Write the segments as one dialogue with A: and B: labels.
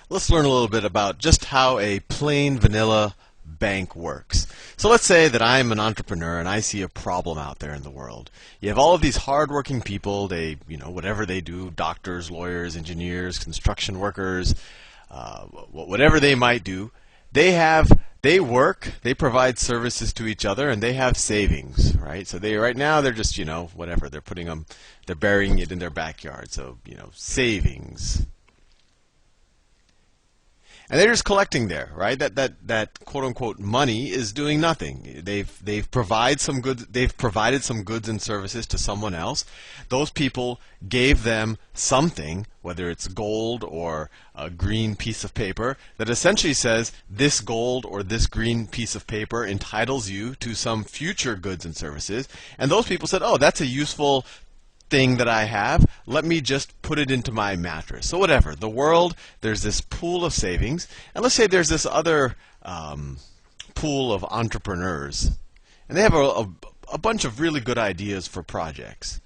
A: Let's learn a little bit about just how a plain vanilla bank works. So let's say that I'm an entrepreneur and I see a problem out there in the world. You have all of these hardworking people, whatever they do, doctors, lawyers, engineers, construction workers, whatever they might do, they work, they provide services to each other, and they have savings, right? So right now they're just, whatever, they're burying it in their backyard. So, savings. And they're just collecting there, right? That quote unquote money is doing nothing. They've provided some goods and services to someone else. Those people gave them something, whether it's gold or a green piece of paper, that essentially says this gold or this green piece of paper entitles you to some future goods and services. And those people said, oh, that's a useful thing that I have, let me just put it into my mattress. So whatever, the world, there's this pool of savings, and let's say there's this other pool of entrepreneurs, and they have a bunch of really good ideas for projects.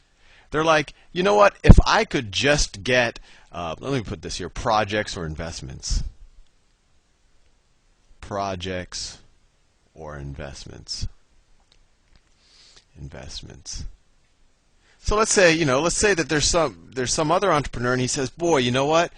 A: They're like, you know what, if I could just get, let me put this here, projects or investments. Projects or investments. Investments. So let's say that there's some other entrepreneur, and he says, boy, you know what?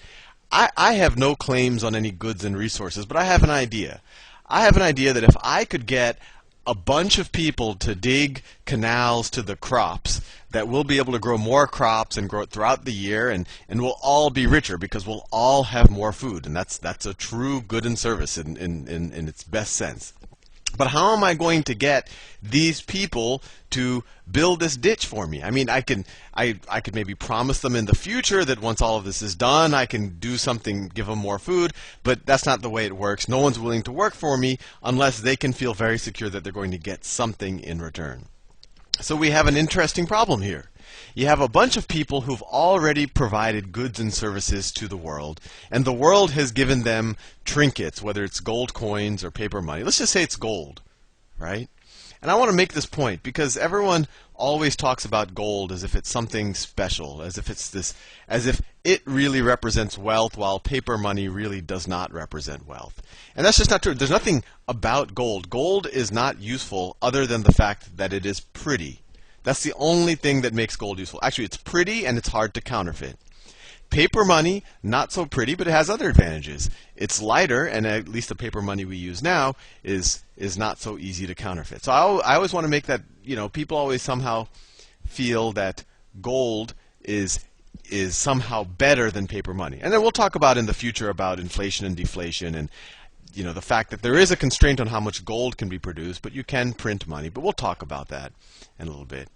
A: I have no claims on any goods and resources, but I have an idea. I have an idea that if I could get a bunch of people to dig canals to the crops, that we'll be able to grow more crops and grow it throughout the year, and we'll all be richer because we'll all have more food. And that's a true good and service in its best sense. But how am I going to get these people to build this ditch for me? I mean, I could maybe promise them in the future that once all of this is done, I can do something, give them more food, but that's not the way it works. No one's willing to work for me unless they can feel very secure that they're going to get something in return. So we have an interesting problem here. You have a bunch of people who've already provided goods and services to the world, and the world has given them trinkets, whether it's gold coins or paper money. Let's just say it's gold, right? And I want to make this point because everyone always talks about gold as if it's something special, as if it really represents wealth, while paper money really does not represent wealth. And that's just not true. There's nothing about gold. Gold is not useful other than the fact that it is pretty. That's the only thing that makes gold useful. Actually, it's pretty and it's hard to counterfeit. Paper money, not so pretty, but it has other advantages. It's lighter, and at least the paper money we use now is not so easy to counterfeit. So I always want to make that, people always somehow feel that gold is somehow better than paper money. And then we'll talk about in the future about inflation and deflation and the fact that there is a constraint on how much gold can be produced, but you can print money. But we'll talk about that in a little bit.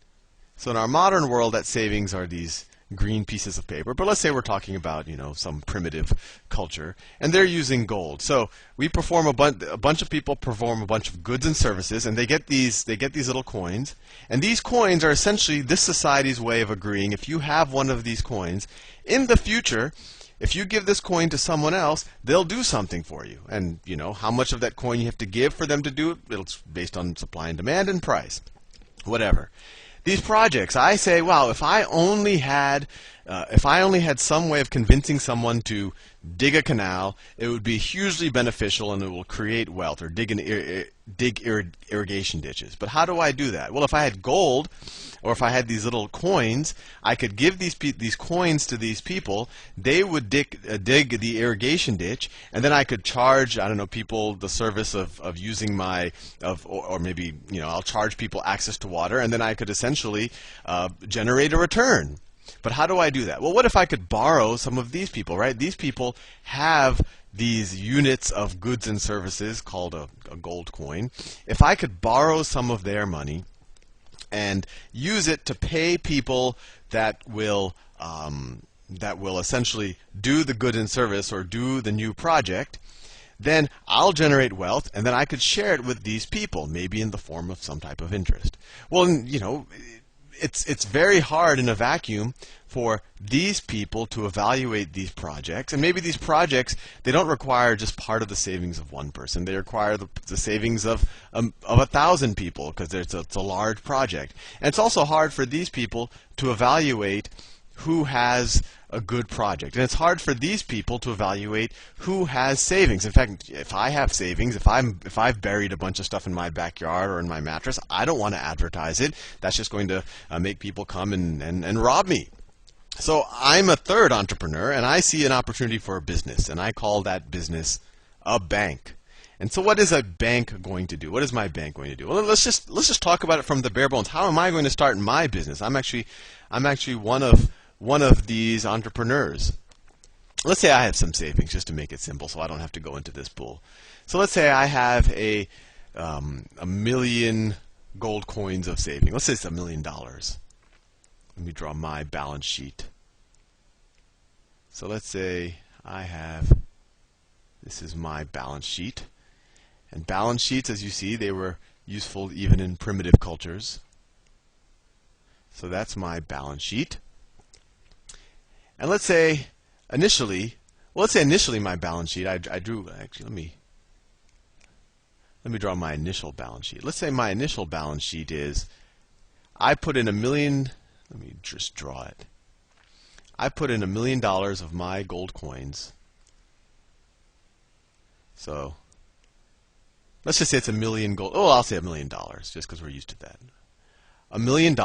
A: So in our modern world, that savings are these green pieces of paper. But let's say we're talking about some primitive culture, and they're using gold. So we perform a bunch of people perform a bunch of goods and services, and they get these little coins. And these coins are essentially this society's way of agreeing. If you have one of these coins, in the future, if you give this coin to someone else, they'll do something for you. And how much of that coin you have to give for them to do it, it's based on supply and demand and price. Whatever. These projects, I say, wow, if I only had some way of convincing someone to dig a canal, it would be hugely beneficial and it will create wealth, or dig irrigation ditches. But how do I do that? Well, if I had gold, or if I had these little coins, I could give these coins to these people. They would dig the irrigation ditch, and then I could charge, I don't know, people the service of using or maybe I'll charge people access to water, and then I could essentially generate a return. But how do I do that? Well, what if I could borrow some of these people, right? These people have these units of goods and services called a gold coin. If I could borrow some of their money and use it to pay people that will essentially do the good and service or do the new project, then I'll generate wealth, and then I could share it with these people, maybe in the form of some type of interest. Well, it's very hard in a vacuum for these people to evaluate these projects, and maybe these projects, they don't require just part of the savings of one person. They require the savings of 1,000 people because it's a large project. And it's also hard for these people to evaluate who has a good project. And it's hard for these people to evaluate who has savings. In fact, if I have savings, if I've buried a bunch of stuff in my backyard or in my mattress, I don't want to advertise it. That's just going to make people come and rob me. So I'm a third entrepreneur, and I see an opportunity for a business, and I call that business a bank. And so what is a bank going to do? What is my bank going to do? Well, let's just talk about it from the bare bones. How am I going to start my business? I'm actually one of these entrepreneurs. Let's say I have some savings, just to make it simple, so I don't have to go into this pool. So let's say I have a million gold coins of saving. Let's say it's $1 million. Let me draw my balance sheet. So let's say this is my balance sheet. And balance sheets, as you see, they were useful even in primitive cultures. So that's my balance sheet. And let's say initially my balance sheet, I drew, actually, let me draw my initial balance sheet. Let's say my initial balance sheet is, I put in $1 million, let me just draw it. I put in $1 million of my gold coins. So let's just say it's $1 million gold. Oh, I'll say $1 million, just because we're used to that. $1 million,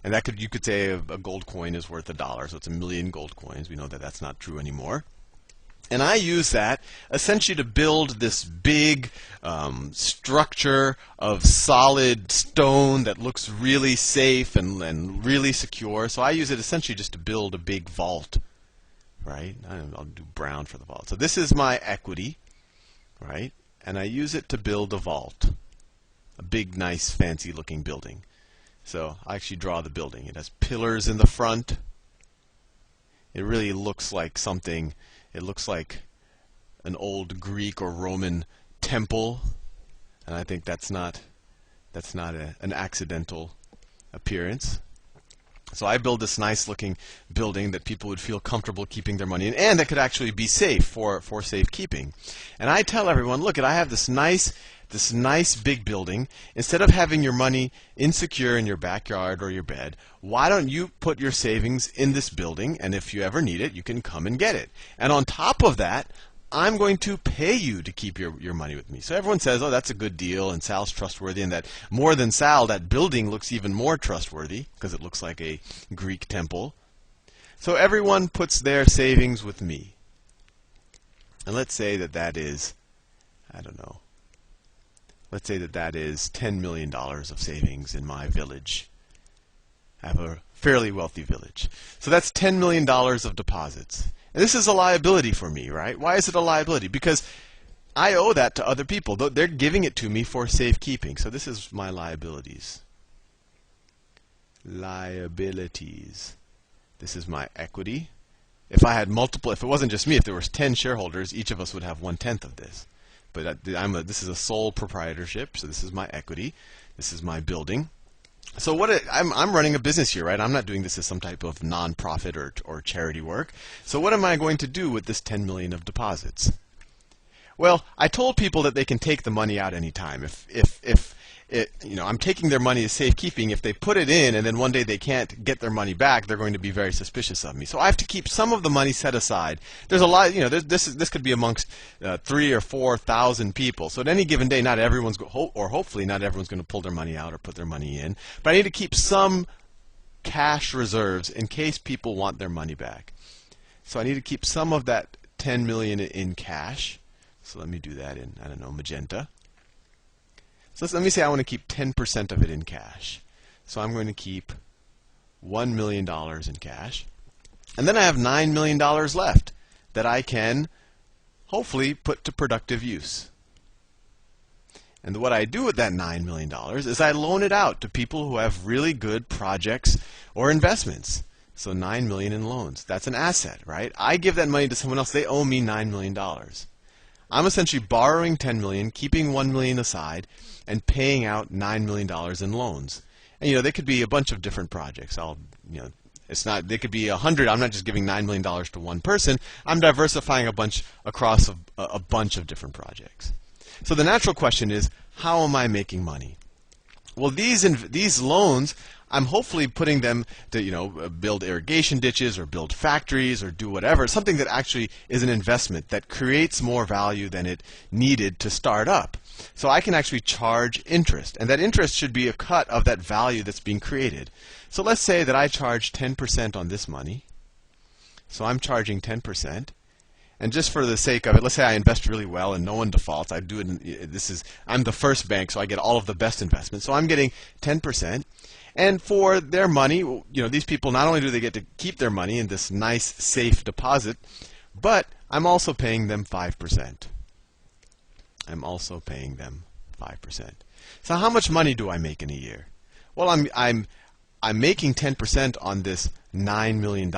A: and you could say a gold coin is worth $1, so it's 1 million gold coins. We know that that's not true anymore. And I use that essentially to build this big structure of solid stone that looks really safe and really secure. So I use it essentially just to build a big vault, right? I'll do brown for the vault. So this is my equity, right? And I use it to build a vault, a big, nice, fancy-looking building. So I actually draw the building. It has pillars in the front. It really looks like something. It looks like an old Greek or Roman temple, and I think that's not an accidental appearance. So I build this nice-looking building that people would feel comfortable keeping their money in, and that could actually be safe for safekeeping. And I tell everyone, look, I have this nice big building. Instead of having your money insecure in your backyard or your bed, why don't you put your savings in this building, and if you ever need it, you can come and get it. And on top of that, I'm going to pay you to keep your money with me. So everyone says, oh, that's a good deal, and Sal's trustworthy, and that more than Sal, that building looks even more trustworthy because it looks like a Greek temple. So everyone puts their savings with me. And let's say that is, I don't know, let's say that is $10 million of savings in my village. I have a fairly wealthy village. So that's $10 million of deposits. And this is a liability for me, right? Why is it a liability? Because I owe that to other people. They're giving it to me for safekeeping. So this is my liabilities. Liabilities. This is my equity. If I had multiple, if it wasn't just me, if there was 10 shareholders, each of us would have 1/10 of this. But this is a sole proprietorship, so this is my equity. This is my building. So I'm running a business here, right? I'm not doing this as some type of nonprofit or charity work. So what am I going to do with this 10 million of deposits? Well, I told people that they can take the money out anytime. If I'm taking their money as safekeeping. If they put it in and then one day they can't get their money back, they're going to be very suspicious of me. So I have to keep some of the money set aside. There's a lot, this could be amongst 3,000 or 4,000 people. So at any given day, not everyone's hopefully not everyone's going to pull their money out or put their money in. But I need to keep some cash reserves in case people want their money back. So I need to keep some of that 10 million in cash. So let me do that in, I don't know, magenta. So let me say I want to keep 10% of it in cash. So I'm going to keep $1 million in cash. And then I have $9 million left that I can hopefully put to productive use. And what I do with that $9 million is I loan it out to people who have really good projects or investments. So $9 million in loans. That's an asset, right? I give that money to someone else. They owe me $9 million. I'm essentially borrowing $10 million, keeping $1 million aside, and paying out $9 million in loans. And they could be a bunch of different projects. They could be 100. I'm not just giving $9 million to one person. I'm diversifying across a bunch of different projects. So the natural question is, how am I making money? Well, these loans, I'm hopefully putting them to, build irrigation ditches or build factories or do whatever, something that actually is an investment that creates more value than it needed to start up. So I can actually charge interest, and that interest should be a cut of that value that's being created. So let's say that I charge 10% on this money. So I'm charging 10%. And just for the sake of it, let's say I invest really well and no one defaults. I do it. I'm the first bank, so I get all of the best investments. So I'm getting 10%. And for their money, these people, not only do they get to keep their money in this nice, safe deposit, but I'm also paying them 5%. I'm also paying them 5%. So how much money do I make in a year? Well, I'm making 10% on this $9 million.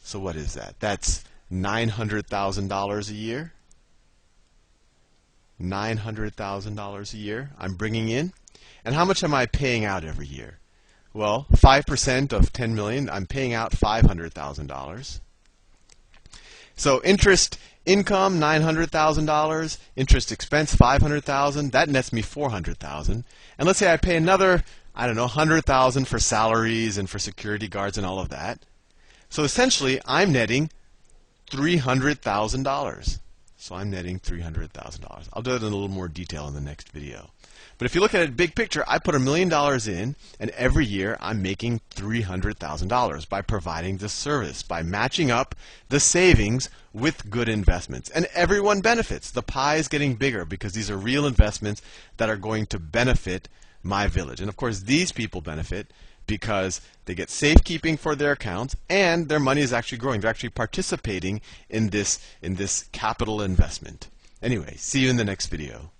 A: So what is that? That's $900,000 a year. $900,000 a year I'm bringing in. And how much am I paying out every year? Well, 5% of 10 million, I'm paying out $500,000. So interest income, $900,000. Interest expense, $500,000. That nets me $400,000. And let's say I pay another, $100,000 for salaries and for security guards and all of that. So essentially, I'm netting $300,000. So I'm netting $300,000. I'll do that in a little more detail in the next video. But if you look at it big picture, I put $1 million in, and every year I'm making $300,000 by providing this service, by matching up the savings with good investments. And everyone benefits. The pie is getting bigger because these are real investments that are going to benefit my village. And of course, these people benefit because they get safekeeping for their accounts, and their money is actually growing. They're actually participating in this capital investment. Anyway, see you in the next video.